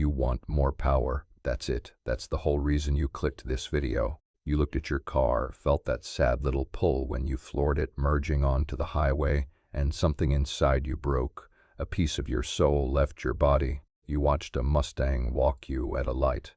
You want more power. That's it. That's the whole reason you clicked this video. You looked at your car, felt that sad little pull when you floored it merging onto the highway, and something inside you broke. A piece of your soul left your body. You watched a Mustang walk you at a light.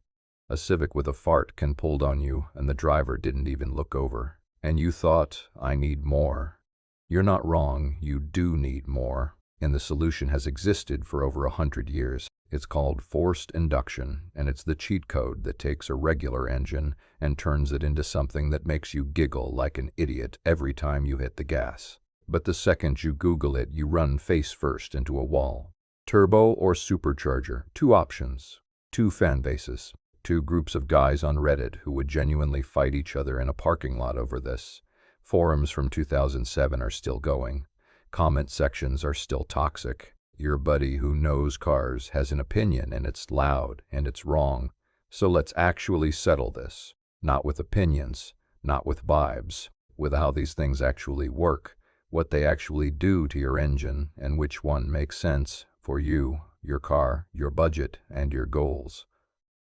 A Civic with a fart can pulled on you, and the driver didn't even look over. And you thought, I need more. You're not wrong, you do need more. And the solution has existed for over 100 years. It's called forced induction, and it's the cheat code that takes a regular engine and turns it into something that makes you giggle like an idiot every time you hit the gas. But the second you Google it, you run face first into a wall. Turbo or supercharger? Two options. Two fan bases. Two groups of guys on Reddit who would genuinely fight each other in a parking lot over this. Forums from 2007 are still going. Comment sections are still toxic. Your buddy who knows cars has an opinion, and it's loud and it's wrong. So let's actually settle this. Not with opinions, not with vibes, with how these things actually work, what they actually do to your engine, and which one makes sense for you, your car, your budget, and your goals.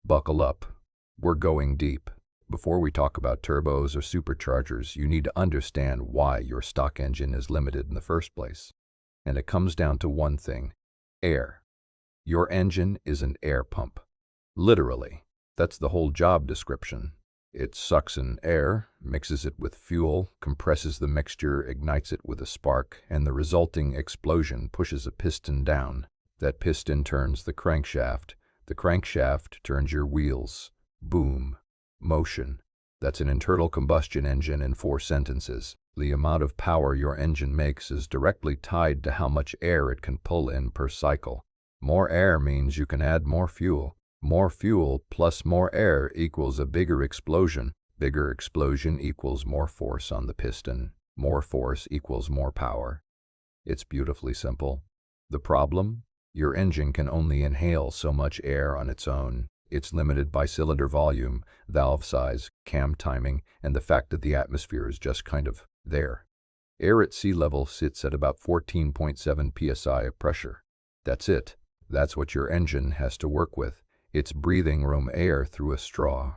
Buckle up. We're going deep. Before we talk about turbos or superchargers, you need to understand why your stock engine is limited in the first place. And it comes down to one thing: air. Your engine is an air pump. Literally. That's the whole job description. It sucks in air, mixes it with fuel, compresses the mixture, ignites it with a spark, and the resulting explosion pushes a piston down. That piston turns the crankshaft. The crankshaft turns your wheels. Boom. Motion. That's an internal combustion engine in 4 sentences. The amount of power your engine makes is directly tied to how much air it can pull in per cycle. More air means you can add more fuel. More fuel plus more air equals a bigger explosion. Bigger explosion equals more force on the piston. More force equals more power. It's beautifully simple. The problem? Your engine can only inhale so much air on its own. It's limited by cylinder volume, valve size, cam timing, and the fact that the atmosphere is just kind of there. Air at sea level sits at about 14.7 psi of pressure. That's it. That's what your engine has to work with. It's breathing room air through a straw.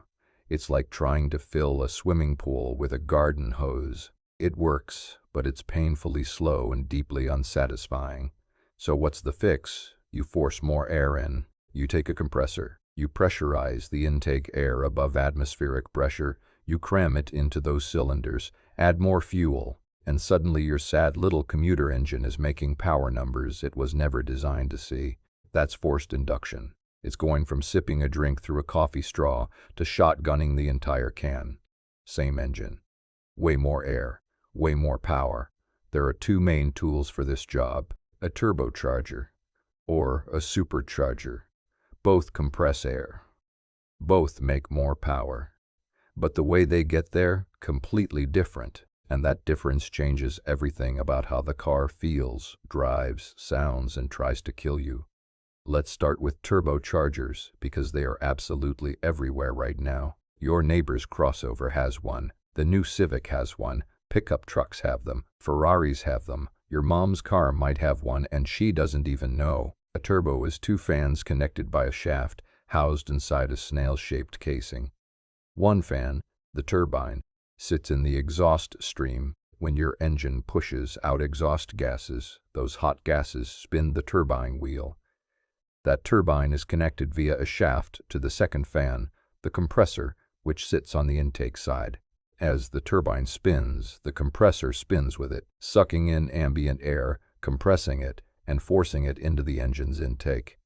It's like trying to fill a swimming pool with a garden hose. It works, but it's painfully slow and deeply unsatisfying. So what's the fix? You force more air in. You take a compressor. You pressurize the intake air above atmospheric pressure. You cram it into those cylinders. Add more fuel. And suddenly your sad little commuter engine is making power numbers it was never designed to see. That's forced induction. It's going from sipping a drink through a coffee straw to shotgunning the entire can. Same engine. Way more air. Way more power. There are 2 main tools for this job: a turbocharger or a supercharger. Both compress air. Both make more power. But the way they get there, completely different. And that difference changes everything about how the car feels, drives, sounds, and tries to kill you. Let's start with turbochargers, because they are absolutely everywhere right now. Your neighbor's crossover has one. The new Civic has one. Pickup trucks have them. Ferraris have them. Your mom's car might have one, and she doesn't even know. A turbo is 2 fans connected by a shaft, housed inside a snail-shaped casing. One fan, the turbine, sits in the exhaust stream. When your engine pushes out exhaust gases, those hot gases spin the turbine wheel. That turbine is connected via a shaft to the second fan, the compressor, which sits on the intake side. As the turbine spins, the compressor spins with it, sucking in ambient air, compressing it, and forcing it into the engine's intake.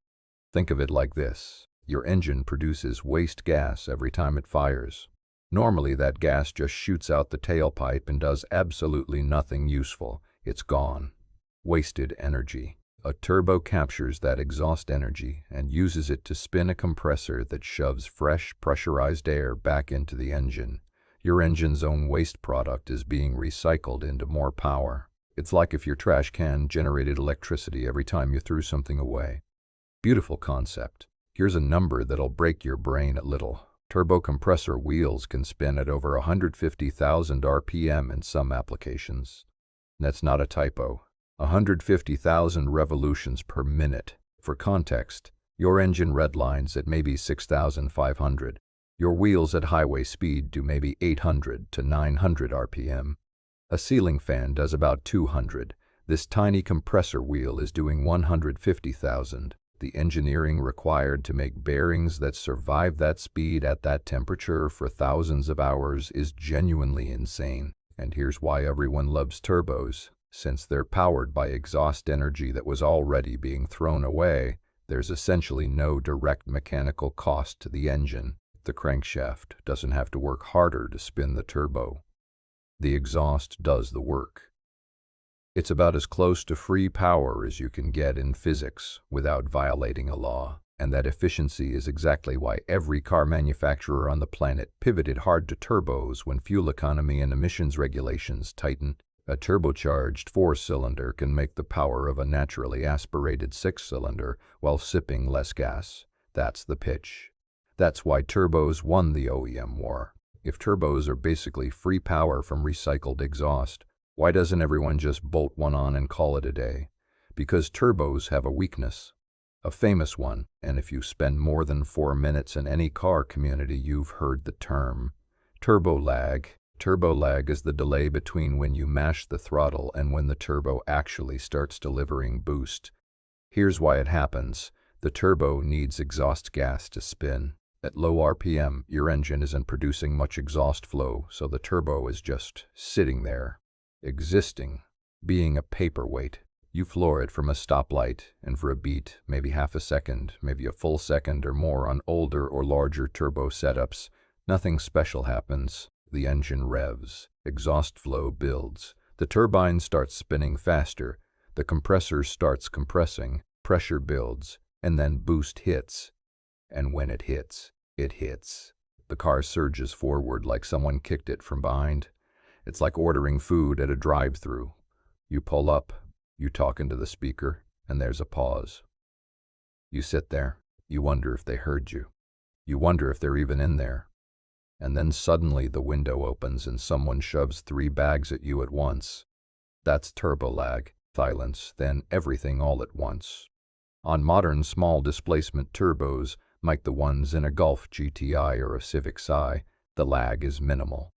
Think of it like this. Your engine produces waste gas every time it fires. Normally that gas just shoots out the tailpipe and does absolutely nothing useful. It's gone. Wasted energy. A turbo captures that exhaust energy and uses it to spin a compressor that shoves fresh, pressurized air back into the engine. Your engine's own waste product is being recycled into more power. It's like if your trash can generated electricity every time you threw something away. Beautiful concept. Here's a number that'll break your brain a little. Turbo compressor wheels can spin at over 150,000 RPM in some applications. That's not a typo. 150,000 revolutions per minute. For context, Your engine redlines at maybe 6,500. Your wheels at highway speed do maybe 800 to 900 RPM. A ceiling fan does about 200. This tiny compressor wheel is doing 150,000. The engineering required to make bearings that survive that speed at that temperature for thousands of hours is genuinely insane. And here's why everyone loves turbos. Since they're powered by exhaust energy that was already being thrown away, there's essentially no direct mechanical cost to the engine. The crankshaft doesn't have to work harder to spin the turbo. The exhaust does the work. It's about as close to free power as you can get in physics without violating a law. And that efficiency is exactly why every car manufacturer on the planet pivoted hard to turbos when fuel economy and emissions regulations tightened. A turbocharged 4-cylinder can make the power of a naturally aspirated 6-cylinder while sipping less gas. That's the pitch. That's why turbos won the OEM war. If turbos are basically free power from recycled exhaust, why doesn't everyone just bolt one on and call it a day? Because turbos have a weakness. A famous one, and if you spend more than 4 minutes in any car community, you've heard the term. Turbo lag. Turbo lag is the delay between when you mash the throttle and when the turbo actually starts delivering boost. Here's why it happens. The turbo needs exhaust gas to spin. At low RPM, your engine isn't producing much exhaust flow, so the turbo is just sitting there, existing, being a paperweight. You floor it from a stoplight, and for a beat, maybe half a second, maybe a full second or more on older or larger turbo setups, nothing special happens. The engine revs, exhaust flow builds, the turbine starts spinning faster, the compressor starts compressing, pressure builds, and then boost hits. And when it hits, the car surges forward like someone kicked it from behind. It's like ordering food at a drive-thru. You pull up, you talk into the speaker, and there's a pause. You sit there, you wonder if they heard you. You wonder if they're even in there. And then suddenly the window opens and someone shoves 3 bags at you at once. That's turbo lag, silence, then everything all at once. On modern small displacement turbos, like the ones in a Golf GTI or a Civic Si, the lag is minimal.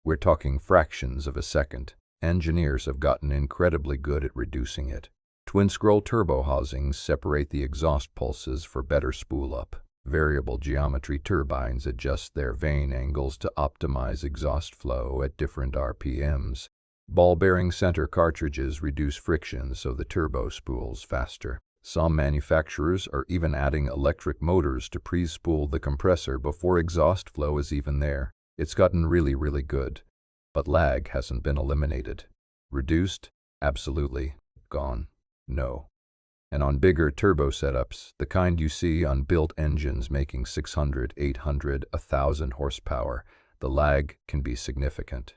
We're talking fractions of a second. Engineers have gotten incredibly good at reducing it. Twin-scroll turbo housings separate the exhaust pulses for better spool-up. Variable geometry turbines adjust their vane angles to optimize exhaust flow at different RPMs. Ball-bearing center cartridges reduce friction so the turbo spools faster. Some manufacturers are even adding electric motors to pre-spool the compressor before exhaust flow is even there. It's gotten really, really good. But lag hasn't been eliminated. Reduced? Absolutely. Gone? No. And on bigger turbo setups, the kind you see on built engines making 600, 800, 1,000 horsepower, the lag can be significant.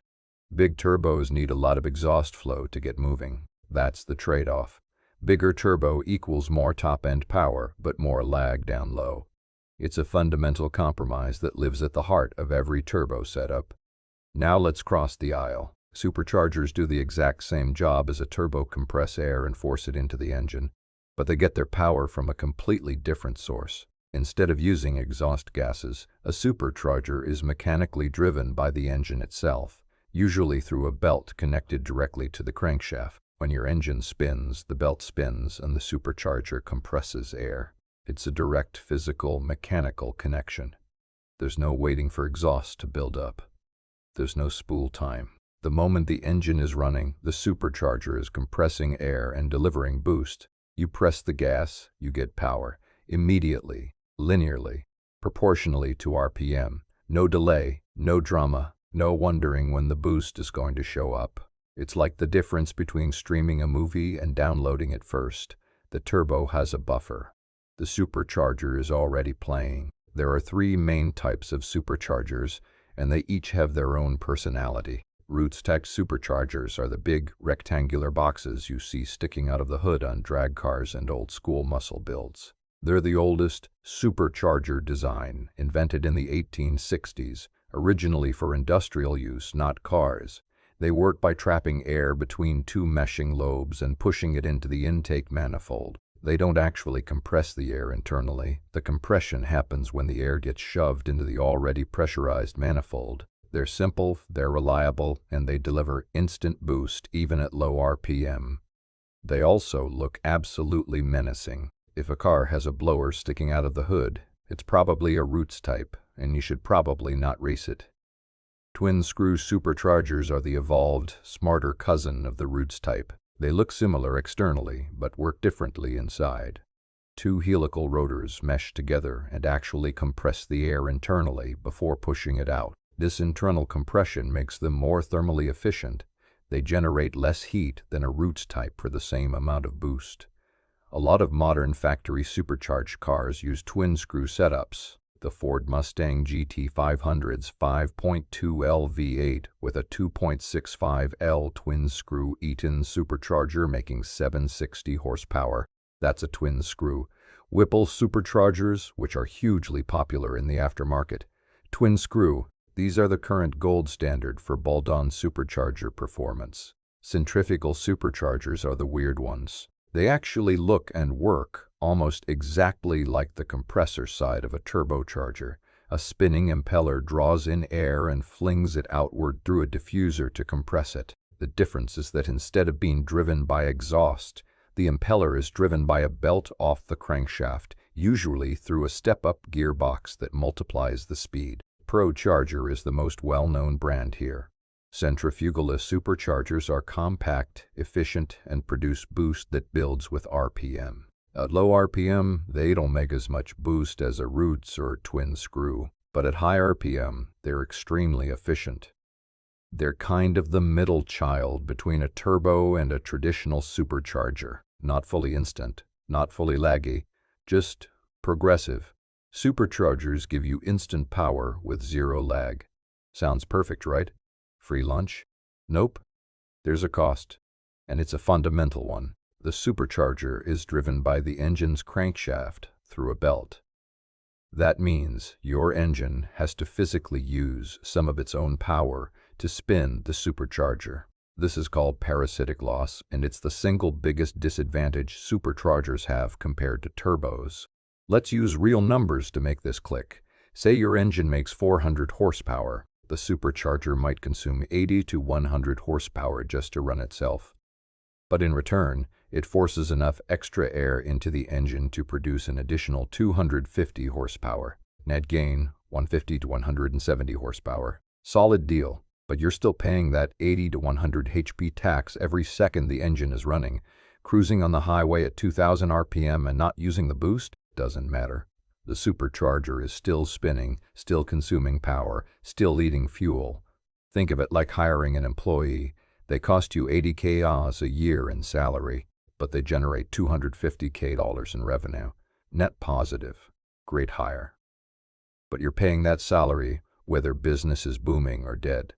Big turbos need a lot of exhaust flow to get moving. That's the trade-off. Bigger turbo equals more top-end power, but more lag down low. It's a fundamental compromise that lives at the heart of every turbo setup. Now let's cross the aisle. Superchargers do the exact same job as a turbo, compress air and force it into the engine, but they get their power from a completely different source. Instead of using exhaust gases, a supercharger is mechanically driven by the engine itself, usually through a belt connected directly to the crankshaft. When your engine spins, the belt spins and the supercharger compresses air. It's a direct physical, mechanical connection. There's no waiting for exhaust to build up. There's no spool time. The moment the engine is running, the supercharger is compressing air and delivering boost. You press the gas, you get power. Immediately, linearly, proportionally to RPM. No delay, no drama, no wondering when the boost is going to show up. It's like the difference between streaming a movie and downloading it first. The turbo has a buffer. The supercharger is already playing. There are 3 main types of superchargers, and they each have their own personality. Roots-type superchargers are the big, rectangular boxes you see sticking out of the hood on drag cars and old-school muscle builds. They're the oldest supercharger design, invented in the 1860s, originally for industrial use, not cars. They work by trapping air between 2 meshing lobes and pushing it into the intake manifold. They don't actually compress the air internally. The compression happens when the air gets shoved into the already pressurized manifold. They're simple, they're reliable, and they deliver instant boost even at low RPM. They also look absolutely menacing. If a car has a blower sticking out of the hood, it's probably a Roots type, and you should probably not race it. Twin-screw superchargers are the evolved, smarter cousin of the Roots type. They look similar externally, but work differently inside. Two helical rotors mesh together and actually compress the air internally before pushing it out. This internal compression makes them more thermally efficient. They generate less heat than a Roots type for the same amount of boost. A lot of modern factory supercharged cars use twin-screw setups. The Ford Mustang GT500's 5.2L V8 with a 2.65L twin-screw Eaton supercharger making 760 horsepower. That's a twin-screw. Whipple superchargers, which are hugely popular in the aftermarket. Twin-screw. These are the current gold standard for bolt-on supercharger performance. Centrifugal superchargers are the weird ones. They actually look and work almost exactly like the compressor side of a turbocharger. A spinning impeller draws in air and flings it outward through a diffuser to compress it. The difference is that instead of being driven by exhaust, the impeller is driven by a belt off the crankshaft, usually through a step-up gearbox that multiplies the speed. ProCharger is the most well-known brand here. Centrifugalist superchargers are compact, efficient, and produce boost that builds with RPM. At low RPM, they don't make as much boost as a Roots or twin screw, but at high RPM, they're extremely efficient. They're kind of the middle child between a turbo and a traditional supercharger. Not fully instant, not fully laggy, just progressive. Superchargers give you instant power with zero lag. Sounds perfect, right? Free lunch? Nope. There's a cost, and it's a fundamental one. The supercharger is driven by the engine's crankshaft through a belt. That means your engine has to physically use some of its own power to spin the supercharger. This is called parasitic loss, and it's the single biggest disadvantage superchargers have compared to turbos. Let's use real numbers to make this click. Say your engine makes 400 horsepower. The supercharger might consume 80 to 100 horsepower just to run itself. But in return, it forces enough extra air into the engine to produce an additional 250 horsepower. Net gain, 150 to 170 horsepower. Solid deal, but you're still paying that 80 to 100 HP tax every second the engine is running. Cruising on the highway at 2000 RPM and not using the boost doesn't matter. The supercharger is still spinning, still consuming power, still eating fuel. Think of it like hiring an employee. They cost you $80K a year in salary, but they generate $250K in revenue. Net positive. Great hire. But you're paying that salary whether business is booming or dead.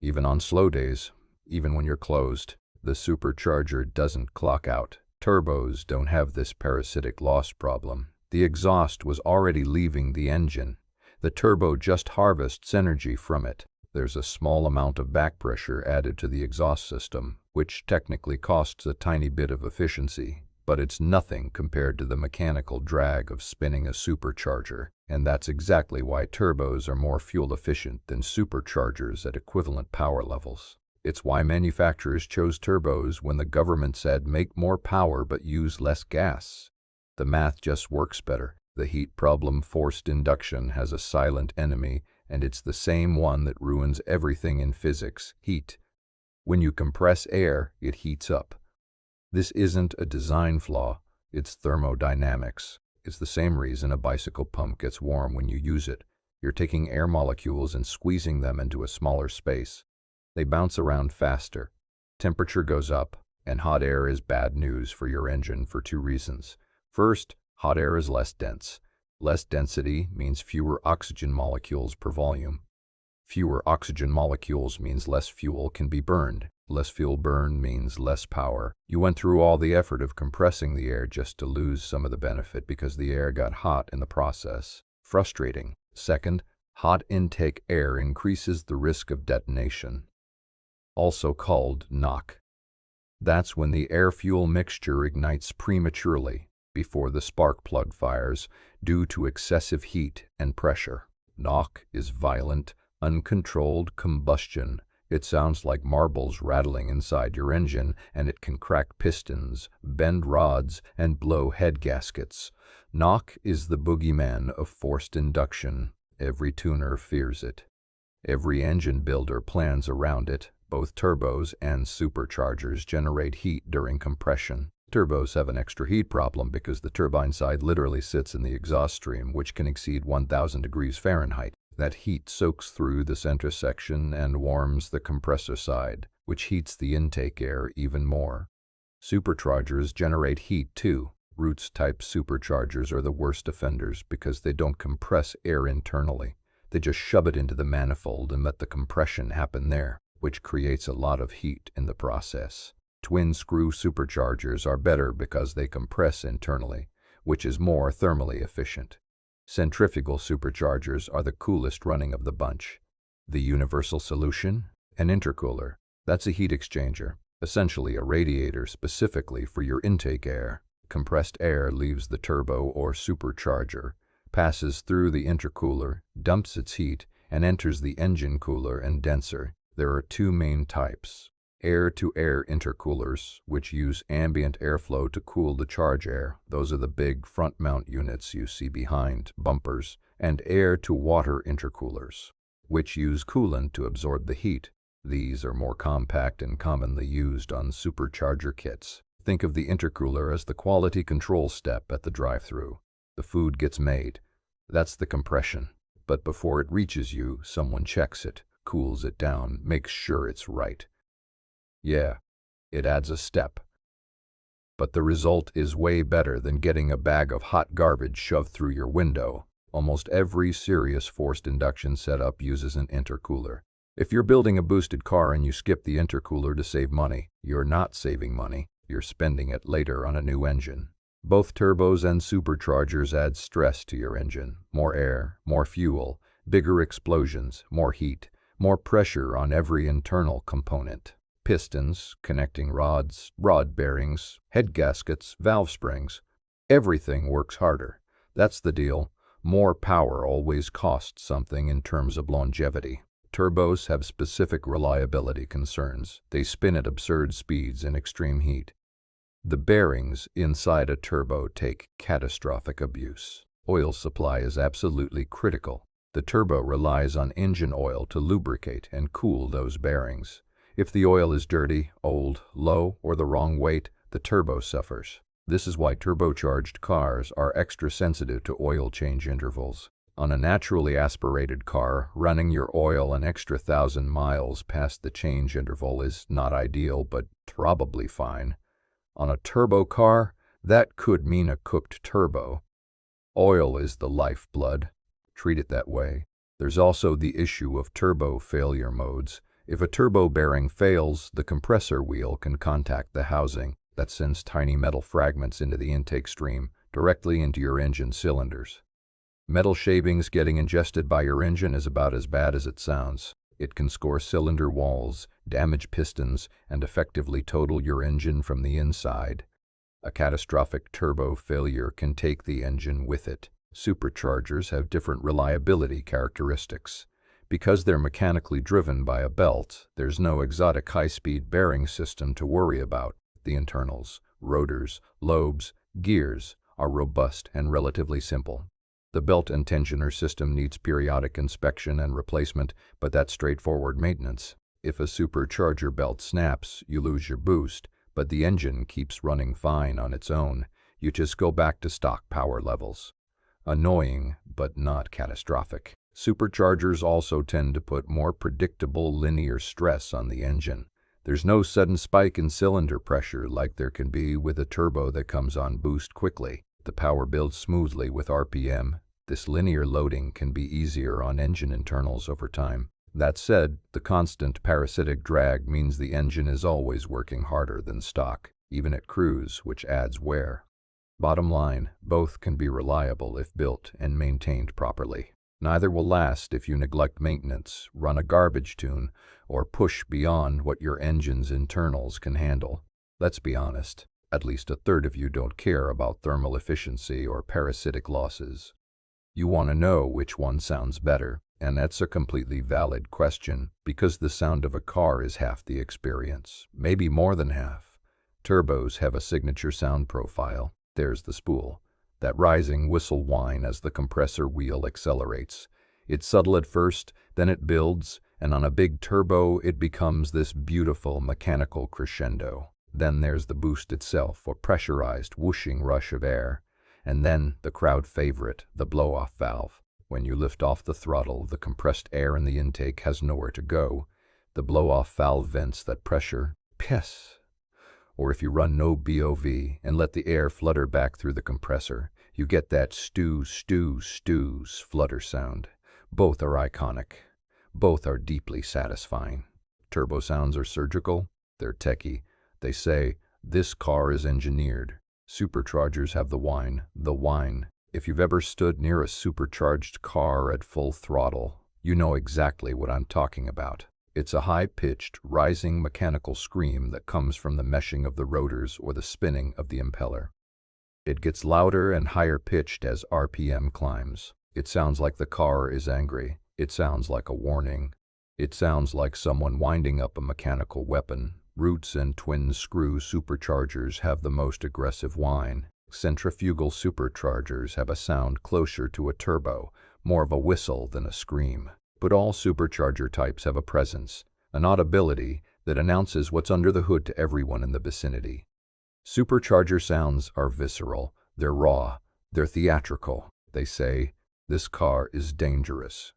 Even on slow days, even when you're closed, the supercharger doesn't clock out. Turbos don't have this parasitic loss problem. The exhaust was already leaving the engine. The turbo just harvests energy from it. There's a small amount of back pressure added to the exhaust system, which technically costs a tiny bit of efficiency, but it's nothing compared to the mechanical drag of spinning a supercharger, and that's exactly why turbos are more fuel efficient than superchargers at equivalent power levels. It's why manufacturers chose turbos when the government said make more power but use less gas. The math just works better. The heat problem, forced induction, has a silent enemy, and it's the same one that ruins everything in physics: heat. When you compress air, it heats up. This isn't a design flaw, it's thermodynamics. It's the same reason a bicycle pump gets warm when you use it. You're taking air molecules and squeezing them into a smaller space. They bounce around faster. Temperature goes up, and hot air is bad news for your engine for two reasons. First, hot air is less dense. Less density means fewer oxygen molecules per volume. Fewer oxygen molecules means less fuel can be burned. Less fuel burned means less power. You went through all the effort of compressing the air just to lose some of the benefit because the air got hot in the process. Frustrating. Second, hot intake air increases the risk of detonation, also called knock. That's when the air-fuel mixture ignites prematurely, before the spark plug fires, due to excessive heat and pressure. Knock is violent, uncontrolled combustion. It sounds like marbles rattling inside your engine, and it can crack pistons, bend rods, and blow head gaskets. Knock is the boogeyman of forced induction. Every tuner fears it. Every engine builder plans around it. Both turbos and superchargers generate heat during compression. Turbos have an extra heat problem because the turbine side literally sits in the exhaust stream, which can exceed 1000 degrees Fahrenheit. That heat soaks through the center section and warms the compressor side, which heats the intake air even more. Superchargers generate heat too. Roots-type superchargers are the worst offenders because they don't compress air internally. They just shove it into the manifold and let the compression happen there, which creates a lot of heat in the process. Twin-screw superchargers are better because they compress internally, which is more thermally efficient. Centrifugal superchargers are the coolest running of the bunch. The universal solution? An intercooler. That's a heat exchanger, essentially a radiator specifically for your intake air. Compressed air leaves the turbo or supercharger, passes through the intercooler, dumps its heat, and enters the engine cooler and denser. There are two main types: air-to-air intercoolers, which use ambient airflow to cool the charge air. Those are the big front-mount units you see behind bumpers. And air-to-water intercoolers, which use coolant to absorb the heat. These are more compact and commonly used on supercharger kits. Think of the intercooler as the quality control step at the drive-thru. The food gets made. That's the compression. But before it reaches you, someone checks it, cools it down, makes sure it's right. Yeah, it adds a step. But the result is way better than getting a bag of hot garbage shoved through your window. Almost every serious forced induction setup uses an intercooler. If you're building a boosted car and you skip the intercooler to save money, you're not saving money, you're spending it later on a new engine. Both turbos and superchargers add stress to your engine. More air, more fuel, bigger explosions, more heat, more pressure on every internal component. Pistons, connecting rods, rod bearings, head gaskets, valve springs. Everything works harder. That's the deal. More power always costs something in terms of longevity. Turbos have specific reliability concerns. They spin at absurd speeds in extreme heat. The bearings inside a turbo take catastrophic abuse. Oil supply is absolutely critical. The turbo relies on engine oil to lubricate and cool those bearings. If the oil is dirty, old, low, or the wrong weight, the turbo suffers. This is why turbocharged cars are extra sensitive to oil change intervals. On a naturally aspirated car, running your oil an extra 1,000 miles past the change interval is not ideal, but probably fine. On a turbo car, that could mean a cooked turbo. Oil is the lifeblood. Treat it that way. There's also the issue of turbo failure modes. If a turbo bearing fails, the compressor wheel can contact the housing. That sends tiny metal fragments into the intake stream, directly into your engine cylinders. Metal shavings getting ingested by your engine is about as bad as it sounds. It can score cylinder walls, damage pistons, and effectively total your engine from the inside. A catastrophic turbo failure can take the engine with it. Superchargers have different reliability characteristics. Because they're mechanically driven by a belt, there's no exotic high-speed bearing system to worry about. The internals, rotors, lobes, gears are robust and relatively simple. The belt and tensioner system needs periodic inspection and replacement, but that's straightforward maintenance. If a supercharger belt snaps, you lose your boost, but the engine keeps running fine on its own. You just go back to stock power levels. Annoying, but not catastrophic. Superchargers also tend to put more predictable linear stress on the engine. There's no sudden spike in cylinder pressure like there can be with a turbo that comes on boost quickly. The power builds smoothly with RPM. This linear loading can be easier on engine internals over time. That said, the constant parasitic drag means the engine is always working harder than stock, even at cruise, which adds wear. Bottom line, both can be reliable if built and maintained properly. Neither will last if you neglect maintenance, run a garbage tune, or push beyond what your engine's internals can handle. Let's be honest, at least a third of you don't care about thermal efficiency or parasitic losses. You want to know which one sounds better, and that's a completely valid question because the sound of a car is half the experience, maybe more than half. Turbos have a signature sound profile. There's the spool, that rising whistle whine as the compressor wheel accelerates. It's subtle at first, then it builds, and on a big turbo it becomes this beautiful mechanical crescendo. Then there's the boost itself, a pressurized, whooshing rush of air. And then the crowd favorite, the blow-off valve. When you lift off the throttle, the compressed air in the intake has nowhere to go. The blow-off valve vents that pressure, piss. Or if you run no BOV and let the air flutter back through the compressor, you get that stews flutter sound. Both are iconic. Both are deeply satisfying. Turbo sounds are surgical. They're techy. They say, this car is engineered. Superchargers have the whine. If you've ever stood near a supercharged car at full throttle, you know exactly what I'm talking about. It's a high-pitched, rising mechanical scream that comes from the meshing of the rotors or the spinning of the impeller. It gets louder and higher-pitched as RPM climbs. It sounds like the car is angry. It sounds like a warning. It sounds like someone winding up a mechanical weapon. Roots and twin-screw superchargers have the most aggressive whine. Centrifugal superchargers have a sound closer to a turbo, more of a whistle than a scream. But all supercharger types have a presence, an audibility that announces what's under the hood to everyone in the vicinity. Supercharger sounds are visceral, they're raw, they're theatrical. They say, this car is dangerous.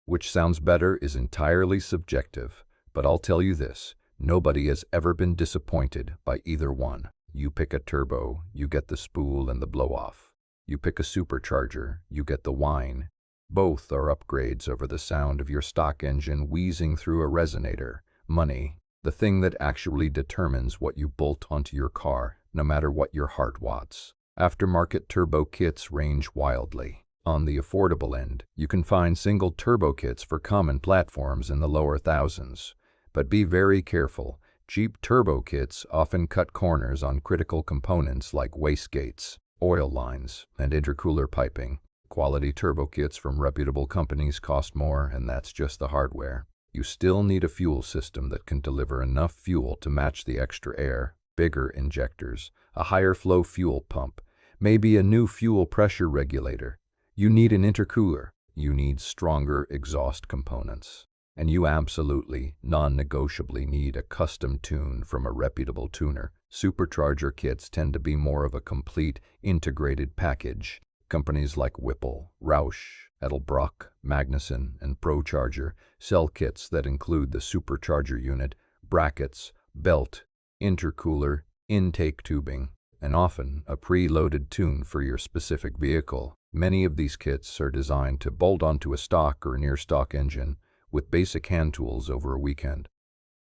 Which sounds better is entirely subjective, but I'll tell you this. Nobody has ever been disappointed by either one. You pick a turbo, you get the spool and the blow-off. You pick a supercharger, you get the whine. Both are upgrades over the sound of your stock engine wheezing through a resonator. Money, the thing that actually determines what you bolt onto your car, no matter what your heart wants. Aftermarket turbo kits range wildly. On the affordable end, you can find single turbo kits for common platforms in the lower thousands. But be very careful. Cheap turbo kits often cut corners on critical components like wastegates, oil lines, and intercooler piping. Quality turbo kits from reputable companies cost more, and that's just the hardware. You still need a fuel system that can deliver enough fuel to match the extra air, bigger injectors, a higher flow fuel pump, maybe a new fuel pressure regulator. You need an intercooler. You need stronger exhaust components. And you absolutely, non-negotiably need a custom tune from a reputable tuner. Supercharger kits tend to be more of a complete, integrated package. Companies like Whipple, Roush, Edelbrock, Magnuson, and ProCharger sell kits that include the supercharger unit, brackets, belt, intercooler, intake tubing, and often a pre-loaded tune for your specific vehicle. Many of these kits are designed to bolt onto a stock or near-stock engine with basic hand tools over a weekend.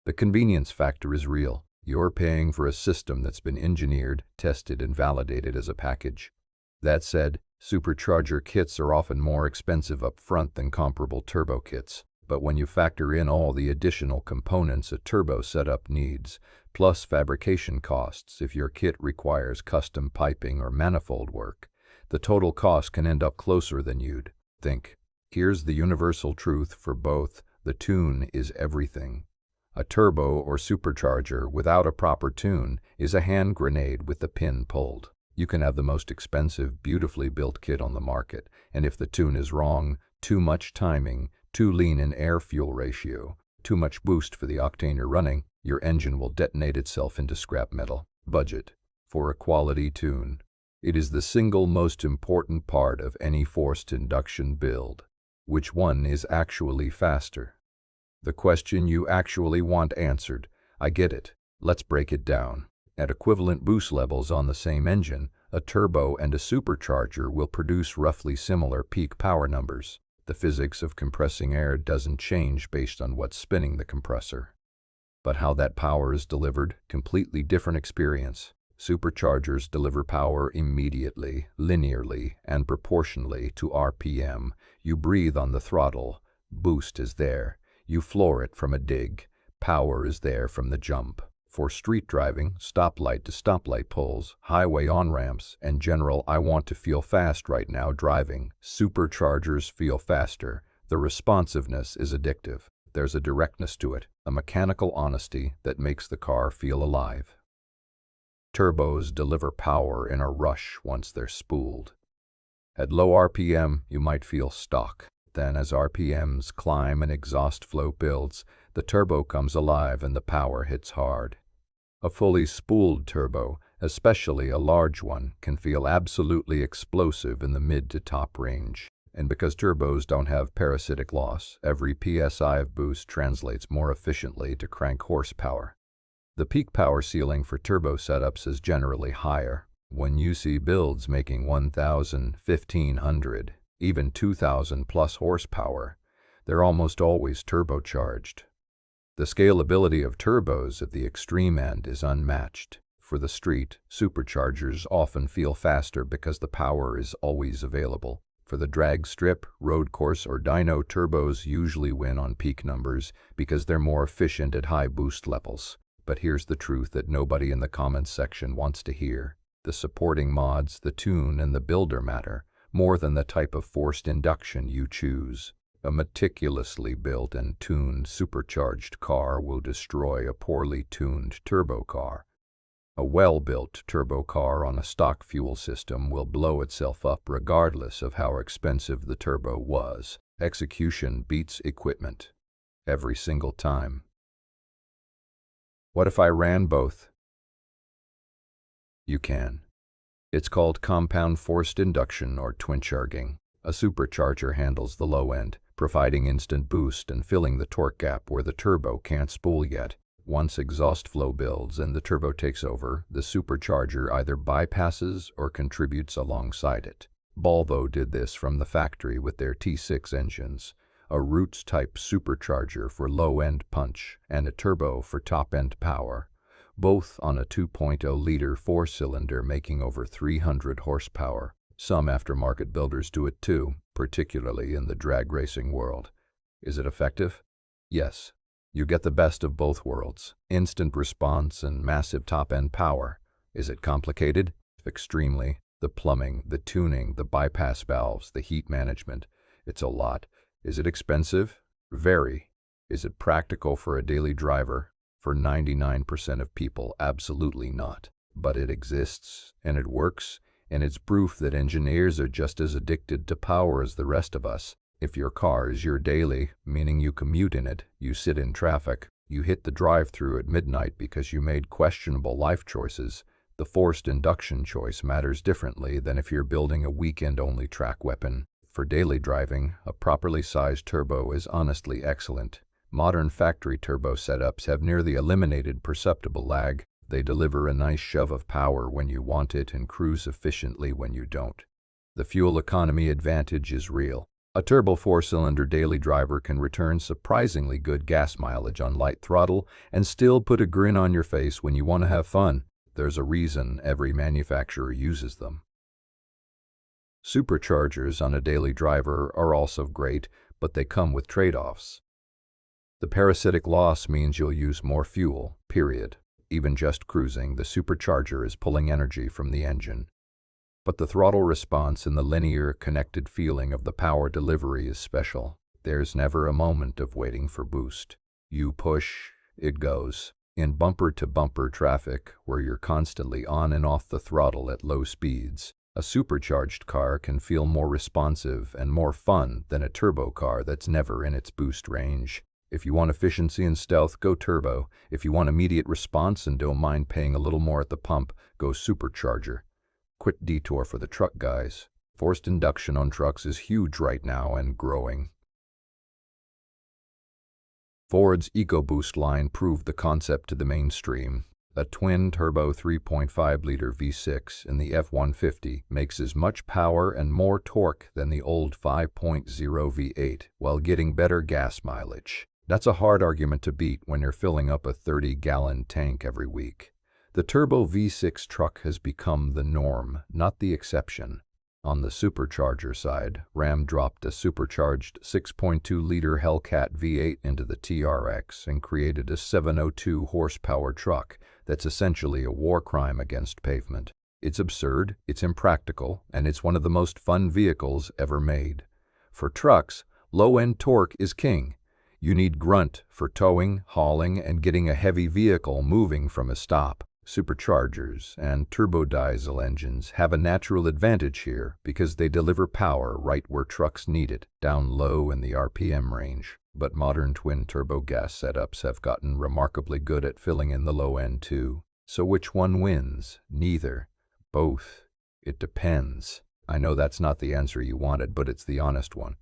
The convenience factor is real. You're paying for a system that's been engineered, tested, and validated as a package. That said, supercharger kits are often more expensive up front than comparable turbo kits. But when you factor in all the additional components a turbo setup needs, plus fabrication costs if your kit requires custom piping or manifold work, the total cost can end up closer than you'd think. Here's the universal truth for both. The tune is everything. A turbo or supercharger without a proper tune is a hand grenade with the pin pulled. You can have the most expensive, beautifully built kit on the market, and if the tune is wrong, too much timing, too lean an air-fuel ratio, too much boost for the octane you're running, your engine will detonate itself into scrap metal. Budget for a quality tune. It is the single most important part of any forced induction build. Which one is actually faster? The question you actually want answered. I get it. Let's break it down. At equivalent boost levels on the same engine, a turbo and a supercharger will produce roughly similar peak power numbers. The physics of compressing air doesn't change based on what's spinning the compressor. But how that power is delivered, completely different experience. Superchargers deliver power immediately, linearly, and proportionally to RPM. You breathe on the throttle. Boost is there. You floor it from a dig. Power is there from the jump. For street driving, stoplight to stoplight pulls, highway on-ramps, and general "I want to feel fast right now" driving, superchargers feel faster. The responsiveness is addictive. There's a directness to it, a mechanical honesty that makes the car feel alive. Turbos deliver power in a rush once they're spooled. At low RPM, you might feel stock. Then as RPMs climb and exhaust flow builds, the turbo comes alive and the power hits hard. A fully spooled turbo, especially a large one, can feel absolutely explosive in the mid to top range. And because turbos don't have parasitic loss, every PSI of boost translates more efficiently to crank horsepower. The peak power ceiling for turbo setups is generally higher. When you see builds making 1,000, 1,500, even 2,000 plus horsepower, they're almost always turbocharged. The scalability of turbos at the extreme end is unmatched. For the street, superchargers often feel faster because the power is always available. For the drag strip, road course, or dyno, turbos usually win on peak numbers because they're more efficient at high boost levels. But here's the truth that nobody in the comments section wants to hear. The supporting mods, the tune, and the builder matter more than the type of forced induction you choose. A meticulously built and tuned supercharged car will destroy a poorly tuned turbo car. A well-built turbo car on a stock fuel system will blow itself up regardless of how expensive the turbo was. Execution beats equipment. Every single time. What if I ran both? You can. It's called compound forced induction or twin charging. A supercharger handles the low end, providing instant boost and filling the torque gap where the turbo can't spool yet. Once exhaust flow builds and the turbo takes over, the supercharger either bypasses or contributes alongside it. Volvo did this from the factory with their T6 engines, a Roots-type supercharger for low-end punch and a turbo for top-end power, both on a 2.0-liter four-cylinder making over 300 horsepower. Some aftermarket builders do it too, particularly in the drag racing world. Is it effective? Yes. You get the best of both worlds, instant response and massive top-end power. Is it complicated? Extremely. The plumbing, the tuning, the bypass valves, the heat management. It's a lot. Is it expensive? Very. Is it practical for a daily driver? For 99% of people, absolutely not. But it exists, and it works, and it's proof that engineers are just as addicted to power as the rest of us. If your car is your daily, meaning you commute in it, you sit in traffic, you hit the drive-thru at midnight because you made questionable life choices, the forced induction choice matters differently than if you're building a weekend-only track weapon. For daily driving, a properly sized turbo is honestly excellent. Modern factory turbo setups have nearly eliminated perceptible lag. They deliver a nice shove of power when you want it and cruise efficiently when you don't. The fuel economy advantage is real. A turbo four-cylinder daily driver can return surprisingly good gas mileage on light throttle and still put a grin on your face when you want to have fun. There's a reason every manufacturer uses them. Superchargers on a daily driver are also great, but they come with trade-offs. The parasitic loss means you'll use more fuel, period. Even just cruising, the supercharger is pulling energy from the engine. But the throttle response and the linear, connected feeling of the power delivery is special. There's never a moment of waiting for boost. You push, it goes. In bumper-to-bumper traffic, where you're constantly on and off the throttle at low speeds, a supercharged car can feel more responsive and more fun than a turbo car that's never in its boost range. If you want efficiency and stealth, go turbo. If you want immediate response and don't mind paying a little more at the pump, go supercharger. Quick detour for the truck guys. Forced induction on trucks is huge right now and growing. Ford's EcoBoost line proved the concept to the mainstream. A twin-turbo 3.5-liter V6 in the F-150 makes as much power and more torque than the old 5.0 V8 while getting better gas mileage. That's a hard argument to beat when you're filling up a 30-gallon tank every week. The turbo V6 truck has become the norm, not the exception. On the supercharger side, Ram dropped a supercharged 6.2-liter Hellcat V8 into the TRX and created a 702 horsepower truck that's essentially a war crime against pavement. It's absurd, it's impractical, and it's one of the most fun vehicles ever made. For trucks, low-end torque is king. You need grunt for towing, hauling, and getting a heavy vehicle moving from a stop. Superchargers and turbodiesel engines have a natural advantage here because they deliver power right where trucks need it, down low in the RPM range. But modern twin-turbo gas setups have gotten remarkably good at filling in the low end too. So which one wins? Neither. Both. It depends. I know that's not the answer you wanted, but it's the honest one.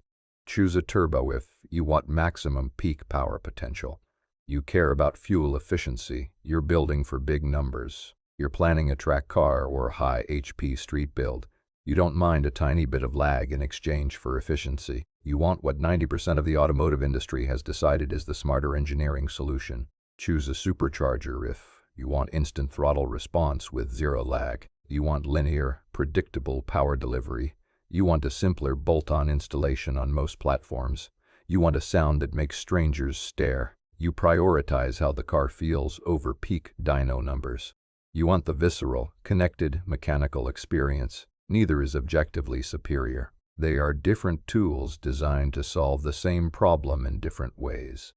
Choose a turbo if you want maximum peak power potential. You care about fuel efficiency, you're building for big numbers. You're planning a track car or a high HP street build. You don't mind a tiny bit of lag in exchange for efficiency. You want what 90% of the automotive industry has decided is the smarter engineering solution. Choose a supercharger if you want instant throttle response with zero lag. You want linear, predictable power delivery. You want a simpler bolt-on installation on most platforms. You want a sound that makes strangers stare. You prioritize how the car feels over peak dyno numbers. You want the visceral, connected, mechanical experience. Neither is objectively superior. They are different tools designed to solve the same problem in different ways.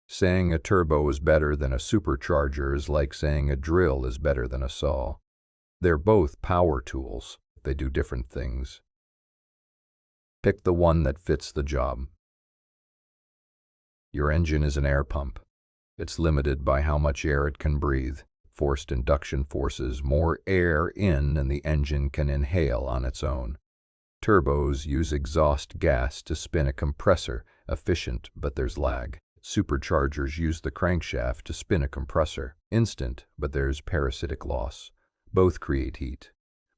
Saying a turbo is better than a supercharger is like saying a drill is better than a saw. They're both power tools. They do different things. Pick the one that fits the job. Your engine is an air pump. It's limited by how much air it can breathe. Forced induction forces more air in than the engine can inhale on its own. Turbos use exhaust gas to spin a compressor, efficient, but there's lag. Superchargers use the crankshaft to spin a compressor, instant, but there's parasitic loss. Both create heat.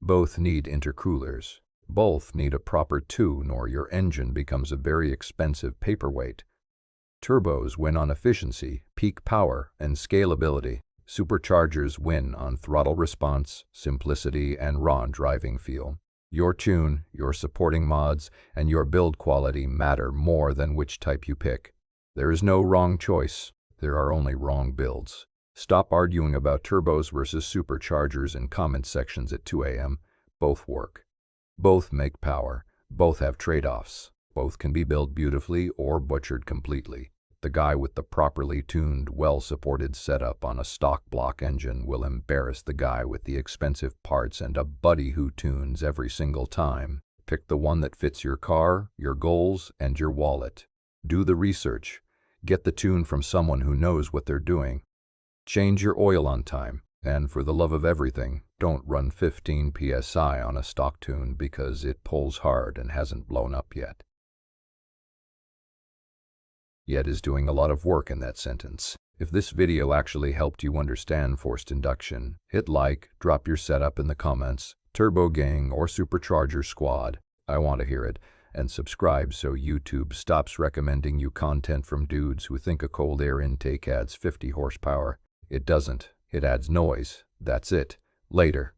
Both need intercoolers. Both need a proper tune or your engine becomes a very expensive paperweight. Turbos win on efficiency, peak power, and scalability. Superchargers win on throttle response, simplicity, and raw driving feel. Your tune, your supporting mods, and your build quality matter more than which type you pick. There is no wrong choice. There are only wrong builds. Stop arguing about turbos versus superchargers in comment sections at 2 a.m. Both work. Both make power. Both have trade-offs. Both can be built beautifully or butchered completely. The guy with the properly tuned, well-supported setup on a stock block engine will embarrass the guy with the expensive parts and a buddy who tunes every single time. Pick the one that fits your car, your goals, and your wallet. Do the research. Get the tune from someone who knows what they're doing. Change your oil on time. And for the love of everything, don't run 15 psi on a stock tune because it pulls hard and hasn't blown up yet. Yet is doing a lot of work in that sentence. If this video actually helped you understand forced induction, hit like, drop your setup in the comments, Turbo Gang or Supercharger Squad. I want to hear it. And subscribe so YouTube stops recommending you content from dudes who think a cold air intake adds 50 horsepower. It doesn't. It adds noise. That's it. Later.